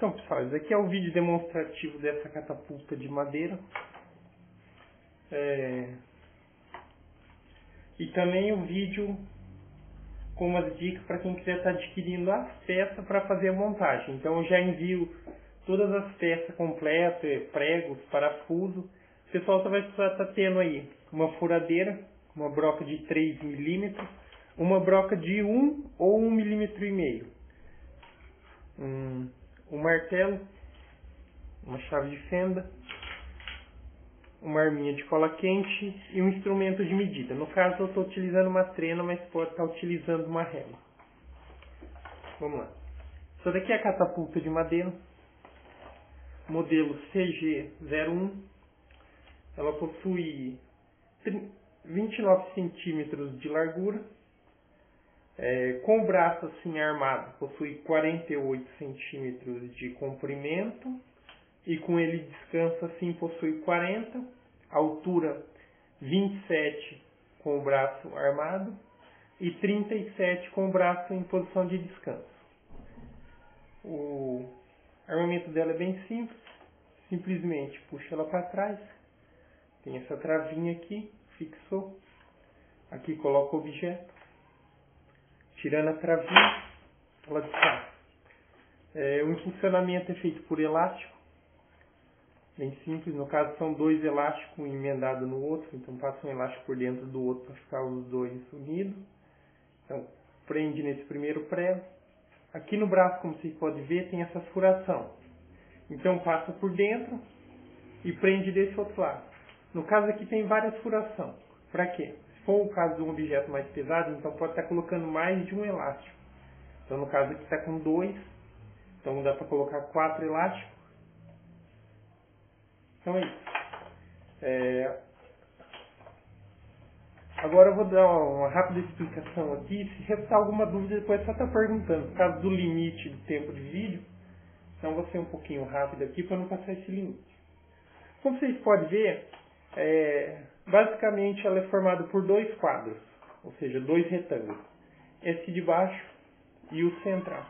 Então, pessoal, esse aqui é o vídeo demonstrativo dessa catapulta de madeira. E também o vídeo com umas dicas para quem quiser estar adquirindo as peças para fazer a montagem. Então eu já envio todas as peças completas, pregos, parafuso. O pessoal só vai precisar estar tendo aí uma furadeira, uma broca de 3 milímetros, uma broca de 1 ou 1,5 milímetro, um martelo, uma chave de fenda, uma arminha de cola quente e um instrumento de medida. No caso eu estou utilizando uma trena, mas pode estar utilizando uma régua. Vamos lá. Essa daqui é a catapulta de madeira, modelo CG01. Ela possui 29 centímetros de largura, com o braço assim armado, possui 48 centímetros de comprimento e com ele descansa assim possui 40, altura 27 com o braço armado e 37 com o braço em posição de descanso. O armamento dela é bem simples, simplesmente puxa ela para trás, tem essa travinha aqui, fixou, aqui coloca o objeto, tirando a travinha, ela descansa. O impulsionamento é feito por elástico, bem simples, no caso são dois elásticos um emendado no outro, então passa um elástico por dentro do outro para ficar os dois unidos. Então prende nesse primeiro prego. Aqui no braço, como vocês podem ver, tem essa furação. Então passa por dentro e prende desse outro lado. No caso aqui tem várias furações. Para quê? Se for o caso de um objeto mais pesado, então pode estar colocando mais de um elástico. Então no caso aqui está com 2, então dá para colocar 4 elásticos. Então é isso. Agora eu vou dar uma rápida explicação aqui. Se restar alguma dúvida, depois só está perguntando. Por causa do limite do tempo de vídeo, então vou ser um pouquinho rápido aqui para não passar esse limite. Como vocês podem ver, basicamente ela é formada por dois quadros, ou seja, dois retângulos. Esse de baixo e o central.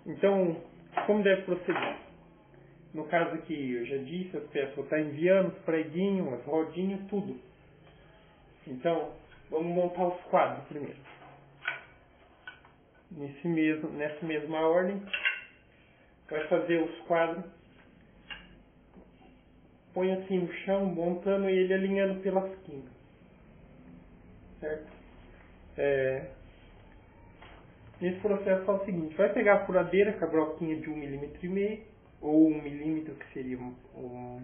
Então, como deve proceder? No caso aqui, eu já disse, as peças vou estar enviando, os preguinhos, as rodinhas, tudo. Então, vamos montar os quadros primeiro. Nessa mesma ordem, vai fazer os quadros. Põe assim no chão, montando ele, alinhando pelas quinas. Certo? Nesse processo faz o seguinte, vai pegar a furadeira com a broquinha de 1,5 milímetro, ou 1 milímetro, que seria o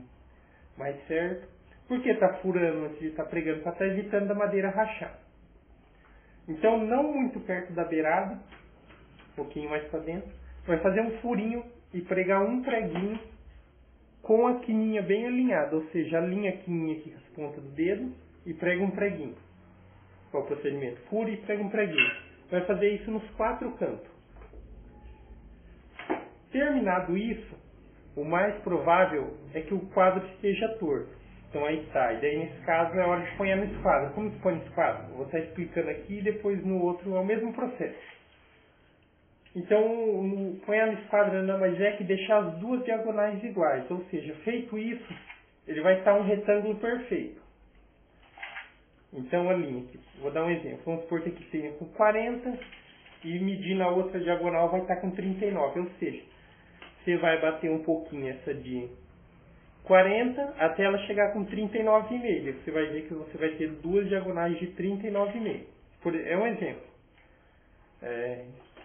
mais certo. Por que está furando antes de estar pregando? Para estar evitando a madeira rachar. Então, não muito perto da beirada, um pouquinho mais para dentro, vai fazer um furinho e pregar um preguinho com a quininha bem alinhada, ou seja, alinha a quininha aqui com as pontas do dedo e prega um preguinho. Qual é o procedimento? Fura e prega um preguinho. Vai fazer isso nos 4 cantos. Terminado isso, o mais provável é que o quadro esteja torto. Então aí está. E daí nesse caso é hora de pôr no esquadro. Como se põe no esquadro? Eu vou estar explicando aqui e depois no outro é o mesmo processo. Então, põe no esquadro nada mais é que deixar as duas diagonais iguais. Ou seja, feito isso, ele vai estar um retângulo perfeito. Então, alinha aqui. Vou dar um exemplo. Vamos supor que aqui tenha com 40 e medir na outra diagonal vai estar com 39. Ou seja, você vai bater um pouquinho essa de 40 até ela chegar com 39,5. Você vai ver que você vai ter duas diagonais de 39,5. É um exemplo.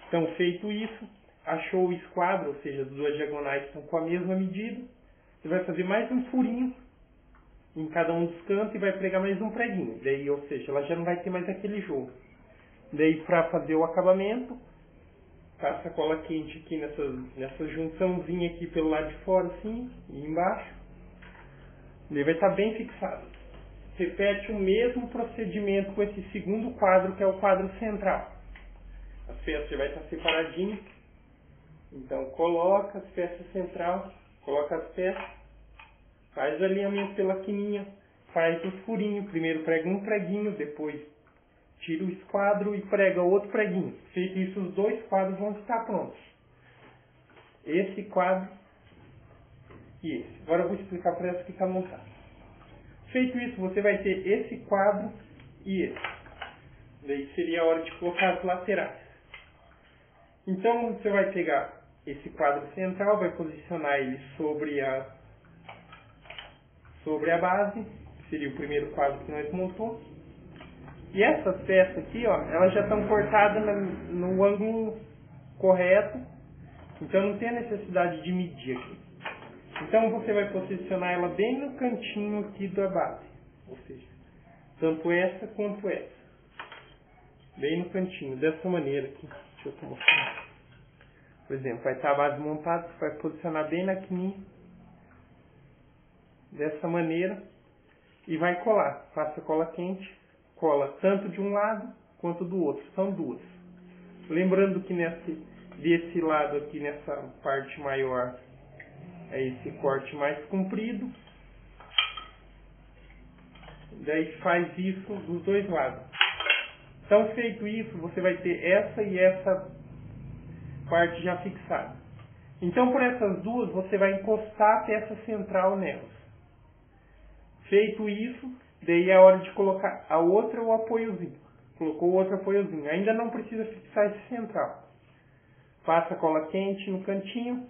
Então, feito isso, achou o esquadro, ou seja, as duas diagonais estão com a mesma medida. Você vai fazer mais um furinho em cada um dos cantos e vai pregar mais um preguinho. Daí, ou seja, ela já não vai ter mais aquele jogo. Daí, para fazer o acabamento, passa a cola quente aqui nessa junçãozinha aqui pelo lado de fora, assim, e embaixo. Ele vai estar bem fixado. Repete o mesmo procedimento com esse segundo quadro, que é o quadro central. As peças já vai estar separadinhas. Então, coloca as peças central, coloca as peças, faz o alinhamento pela quininha, faz o furinho. Primeiro prega um preguinho, depois tira o esquadro e prega outro preguinho. Feito isso, os dois quadros vão estar prontos. esse quadro e esse. Agora eu vou explicar para essa que está montada. Feito isso, você vai ter esse quadro e esse. Daí seria a hora de colocar as laterais. Então você vai pegar esse quadro central, vai posicionar ele sobre a base, que seria o primeiro quadro que nós montamos. E essas peças aqui, ó, elas já estão cortadas no ângulo correto, então não tem a necessidade de medir aqui. Então você vai posicionar ela bem no cantinho aqui da base, ou seja, tanto essa quanto essa. Bem no cantinho, dessa maneira aqui. Deixa eu te mostrar. Por exemplo, vai estar a base montada, você vai posicionar bem na quininha, dessa maneira, e vai colar. Passa cola quente, cola tanto de um lado quanto do outro, são duas. Lembrando que desse lado aqui, nessa parte maior, é esse corte mais comprido. Daí faz isso dos dois lados. Então, feito isso, você vai ter essa e essa parte já fixada. Então, por essas duas, você vai encostar a peça central nelas. Feito isso, daí é a hora de colocar a outra o apoiozinho. Colocou o outro apoiozinho. Ainda não precisa fixar esse central. Passa a cola quente no cantinho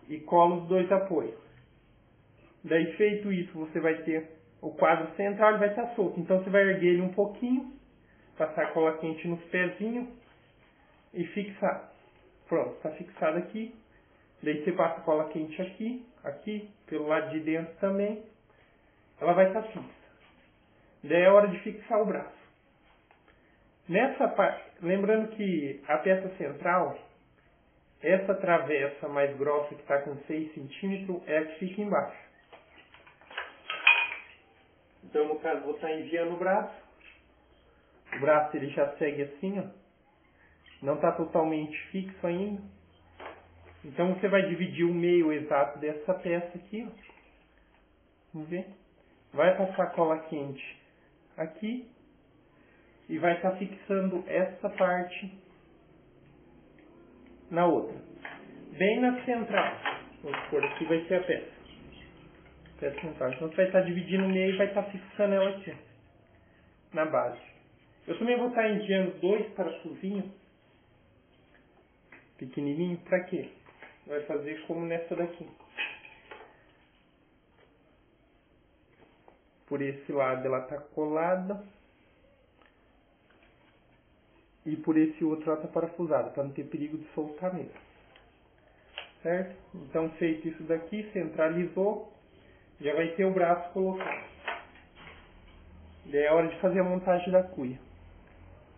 e cola os dois apoios. Daí, feito isso, você vai ter o quadro central, ele vai estar solto. Então, você vai erguer ele um pouquinho, passar a cola quente nos pezinhos e fixar. Pronto, está fixado aqui. Daí você passa a cola quente aqui, pelo lado de dentro também. Ela vai estar fixa. Daí é hora de fixar o braço. Nessa parte, lembrando que a peça central, essa travessa mais grossa que está com 6 centímetros é a que fica embaixo. Então, no caso, vou estar enviando o braço. O braço ele já segue assim, ó. Não está totalmente fixo ainda. Então você vai dividir o meio exato dessa peça aqui, ó. Vamos ver. Vai passar cola quente aqui e vai estar fixando essa parte na outra. Bem na central. Vamos supor, aqui vai ser a peça. Peça central. Então você vai estar dividindo o meio e vai estar fixando ela aqui, ó, na base. Eu também vou estar enviando 2 parafusinhos pequenininho. Para quê? Vai fazer como nessa daqui. Por esse lado ela está colada. E por esse outro ela está parafusada, para não ter perigo de soltar mesmo. Certo? Então, feito isso daqui, centralizou, já vai ter o braço colocado. Daí é a hora de fazer a montagem da cuia.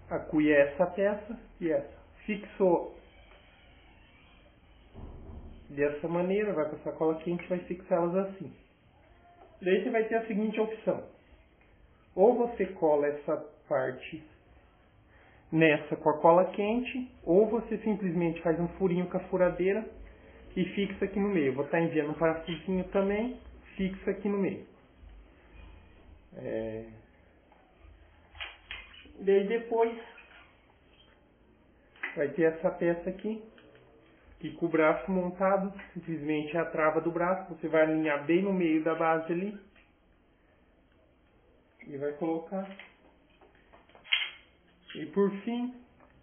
A cuia é essa peça e essa. Fixou dessa maneira, vai passar cola quente e vai fixá-las assim. Daí você vai ter a seguinte opção. Ou você cola essa parte nessa com a cola quente, ou você simplesmente faz um furinho com a furadeira e fixa aqui no meio. Vou estar enviando um parafusinho também, fixa aqui no meio. Daí depois vai ter essa peça aqui, que com o braço montado, simplesmente a trava do braço, você vai alinhar bem no meio da base ali e vai colocar. E por fim,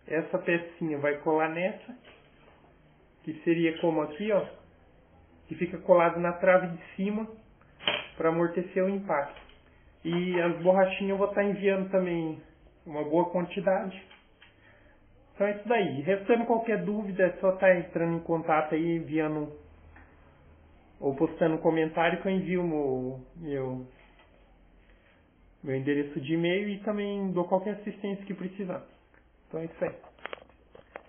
essa pecinha vai colar nessa, que seria como aqui, ó, que fica colado na trave de cima para amortecer o impacto. E as borrachinhas eu vou estar enviando também uma boa quantidade. Então é isso daí. Restando qualquer dúvida, é só estar entrando em contato aí, enviando ou postando um comentário que eu envio meu endereço de e-mail e também dou qualquer assistência que precisar. Então é isso aí.